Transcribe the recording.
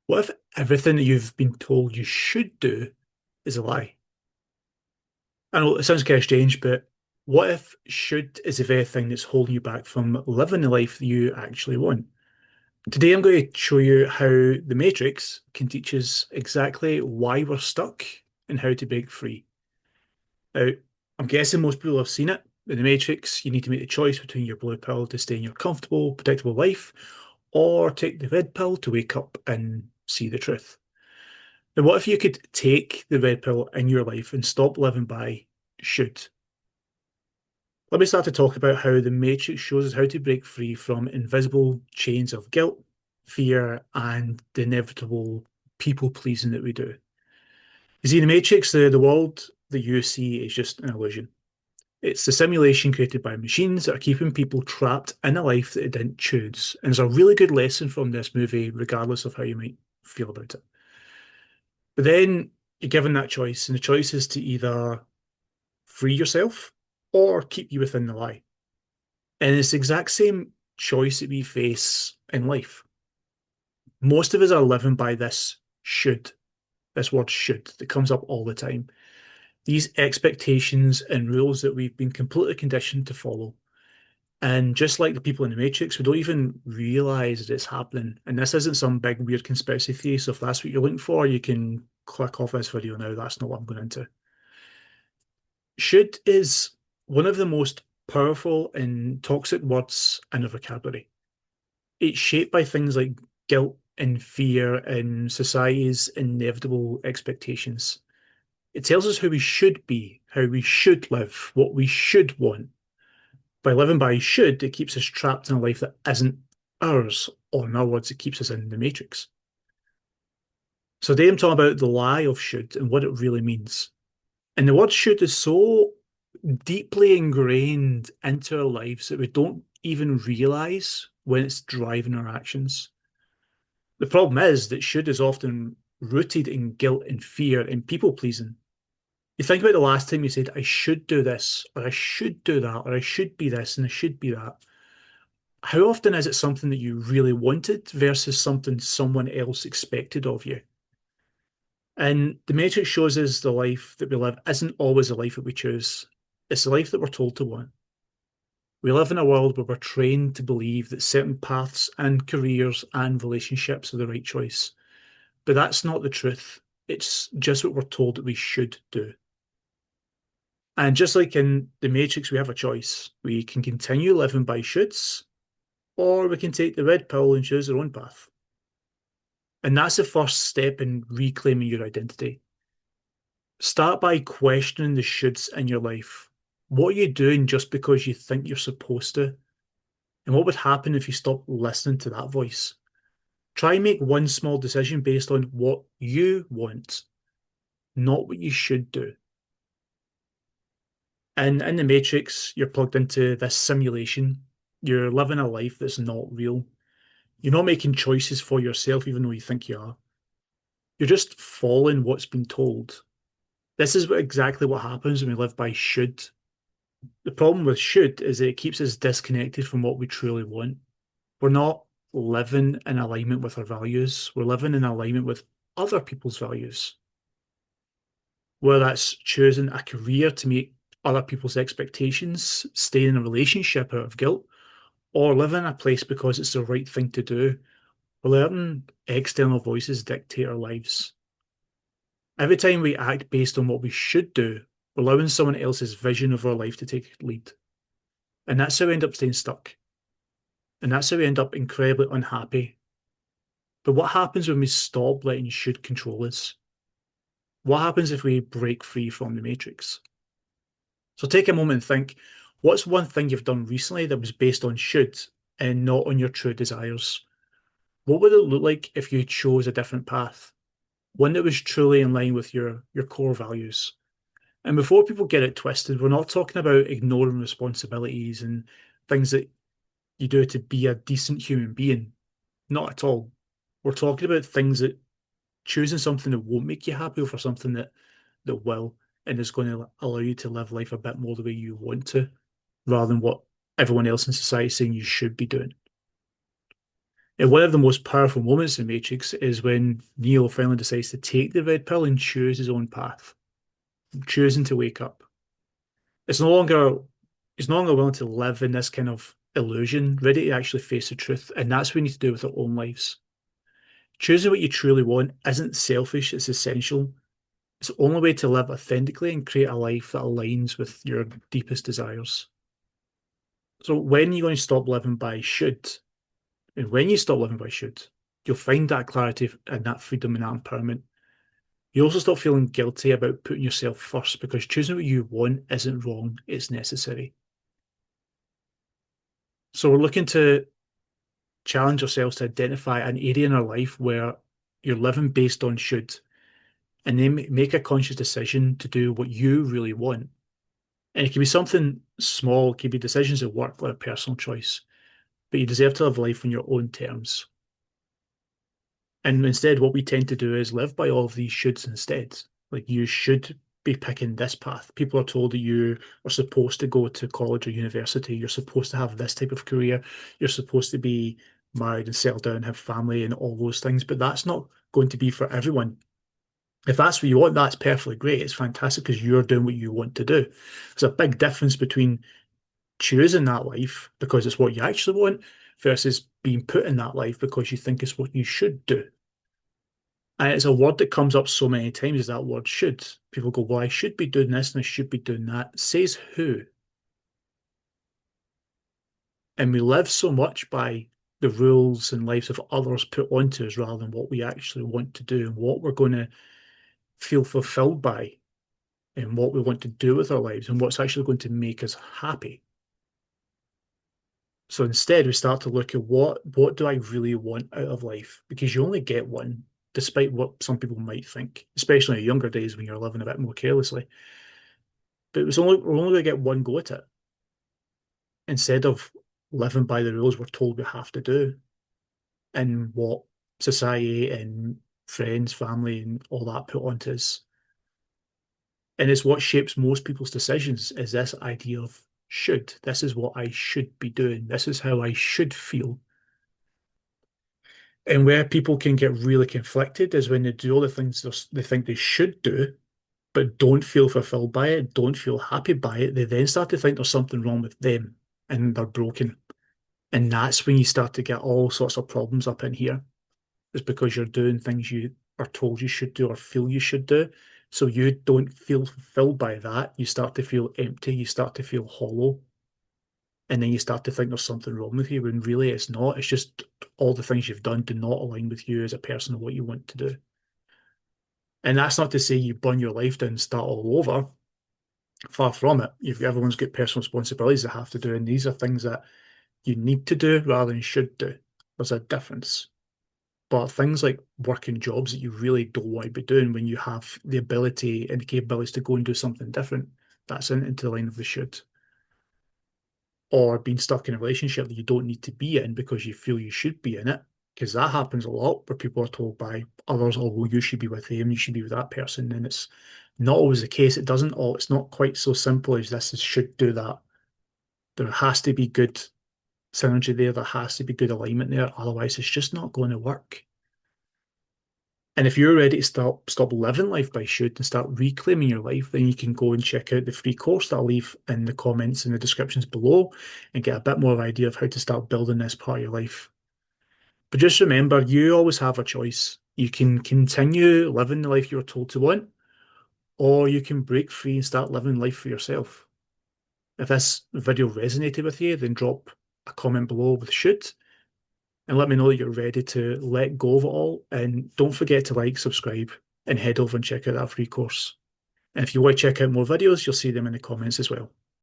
What if everything that you've been told you should do is a lie? I know it sounds kind of strange, but what if should is the very thing that's holding you back from living the life that you actually want? Today, I'm going to show you how the Matrix can teach us exactly why we're stuck and how to break free. Now, I'm guessing most people have seen it. In the Matrix, you need to make the choice between your blue pill to stay in your comfortable, predictable life, or take the red pill to wake up and see the truth. Now, what if you could take the red pill in your life and stop living by should? Let me start to talk about how the Matrix shows us how to break free from invisible chains of guilt, fear, and the inevitable people pleasing that we do. You see, in the Matrix, the world that you see is just an illusion. It's the simulation created by machines that are keeping people trapped in a life that they didn't choose. And there's a really good lesson from this movie, regardless of how you might feel about it. But then you're given that choice, and the choice is to either free yourself or keep you within the lie. And it's the exact same choice that we face in life. Most of us are living by this should, this word should, that comes up all the time. These expectations and rules that we've been completely conditioned to follow. And just like the people in the Matrix, we don't even realize that it's happening. And this isn't some big weird conspiracy theory. So if that's what you're looking for, you can click off this video now. That's not what I'm going into. Should is one of the most powerful and toxic words in the vocabulary. It's shaped by things like guilt and fear and society's inevitable expectations. It tells us who we should be, how we should live, what we should want. By living by should, it keeps us trapped in a life that isn't ours, or in other words, it keeps us in the matrix. So today I'm talking about the lie of should and what it really means. And the word should is so deeply ingrained into our lives that we don't even realize when it's driving our actions. The problem is that should is often rooted in guilt and fear and people pleasing. You think about the last time you said, I should do this, or I should do that, or I should be this, and I should be that. How often is it something that you really wanted versus something someone else expected of you? And the Matrix shows us the life that we live isn't always the life that we choose. It's the life that we're told to want. We live in a world where we're trained to believe that certain paths and careers and relationships are the right choice. But that's not the truth. It's just what we're told that we should do. And just like in the Matrix, we have a choice. We can continue living by shoulds, or we can take the red pill and choose our own path. And that's the first step in reclaiming your identity. Start by questioning the shoulds in your life. What are you doing just because you think you're supposed to? And what would happen if you stopped listening to that voice? Try and make one small decision based on what you want, not what you should do. And in the Matrix, you're plugged into this simulation. You're living a life that's not real. You're not making choices for yourself, even though you think you are. You're just following what's been told. This is exactly what happens when we live by should. The problem with should is that it keeps us disconnected from what we truly want. We're not living in alignment with our values. We're living in alignment with other people's values. Whether that's choosing a career to meet other people's expectations, staying in a relationship out of guilt, or living in a place because it's the right thing to do. We're letting external voices dictate our lives. Every time we act based on what we should do, we're allowing someone else's vision of our life to take lead. And that's how we end up staying stuck. And that's how we end up incredibly unhappy. But what happens when we stop letting should control us? What happens if we break free from the matrix? So take a moment and think, what's one thing you've done recently that was based on should and not on your true desires? What would it look like if you chose a different path? One that was truly in line with your core values. And before people get it twisted, we're not talking about ignoring responsibilities and things that you do to be a decent human being. Not at all. We're talking about things that choosing something that won't make you happy over something that will and is going to allow you to live life a bit more the way you want to, rather than what everyone else in society is saying you should be doing. And one of the most powerful moments in Matrix is when Neo finally decides to take the red pill and choose his own path, choosing to wake up. It's no longer he's no longer willing to live in this kind of illusion, ready to actually face the truth. And that's what we need to do with our own lives. Choosing what you truly want isn't selfish, it's essential. It's the only way to live authentically and create a life that aligns with your deepest desires. So when are you going to stop living by should? And when you stop living by should, you'll find that clarity and that freedom and that empowerment. You also stop feeling guilty about putting yourself first because choosing what you want isn't wrong, it's necessary. So we're looking to challenge ourselves to identify an area in our life where you're living based on should, and then make a conscious decision to do what you really want. And it can be something small, it can be decisions at work or a personal choice, but you deserve to live life on your own terms. And instead, what we tend to do is live by all of these shoulds instead. Like you should be picking this path. People are told that you are supposed to go to college or university. You're supposed to have this type of career. You're supposed to be married and settle down, have family, and all those things. But that's not going to be for everyone. If that's what you want, that's perfectly great. It's fantastic because you're doing what you want to do. There's a big difference between choosing that life because it's what you actually want versus being put in that life because you think it's what you should do. And it's a word that comes up so many times is that word should. People go, well, I should be doing this and I should be doing that. Says who? And we live so much by the rules and lives of others put onto us rather than what we actually want to do and what we're going to feel fulfilled by and what we want to do with our lives and what's actually going to make us happy. So instead, we start to look at what do I really want out of life? Because you only get one, despite what some people might think, especially in your younger days when you're living a bit more carelessly. But we're only going to get one go at it instead of living by the rules we're told we have to do and what society and friends, family, and all that put onto us. And it's what shapes most people's decisions is this idea of should. This is what I should be doing. This is how I should feel. And where people can get really conflicted is when they do all the things they think they should do, but don't feel fulfilled by it, don't feel happy by it. They then start to think there's something wrong with them and they're broken. And that's when you start to get all sorts of problems up in here. It's because you're doing things you are told you should do or feel you should do. So you don't feel fulfilled by that. You start to feel empty. You start to feel hollow. And then you start to think there's something wrong with you when really it's not. It's just all the things you've done do not align with you as a person and what you want to do. And that's not to say you burn your life down and start all over. Far from it. Everyone's got personal responsibilities they have to do, and these are things that you need to do rather than should do. There's a difference. But things like working jobs that you really don't want to be doing when you have the ability and the capabilities to go and do something different, that's into the line of the should. Or being stuck in a relationship that you don't need to be in because you feel you should be in it. Because that happens a lot where people are told by others, oh, well, you should be with him, you should be with that person. And it's not always the case. It doesn't all, it's not quite so simple as this is should do that. There has to be good synergy there. There has to be good alignment there. Otherwise, it's just not going to work. And if you're ready to stop living life by should and start reclaiming your life, then you can go and check out the free course that I'll leave in the comments and the descriptions below and get a bit more of an idea of how to start building this part of your life. But just remember, you always have a choice. You can continue living the life you're told to want, or you can break free and start living life for yourself. If this video resonated with you, then drop a comment below with should and let me know that you're ready to let go of it all. And don't forget to like, subscribe, and head over and check out that free course. And if you want to check out more videos, you'll see them in the comments as well.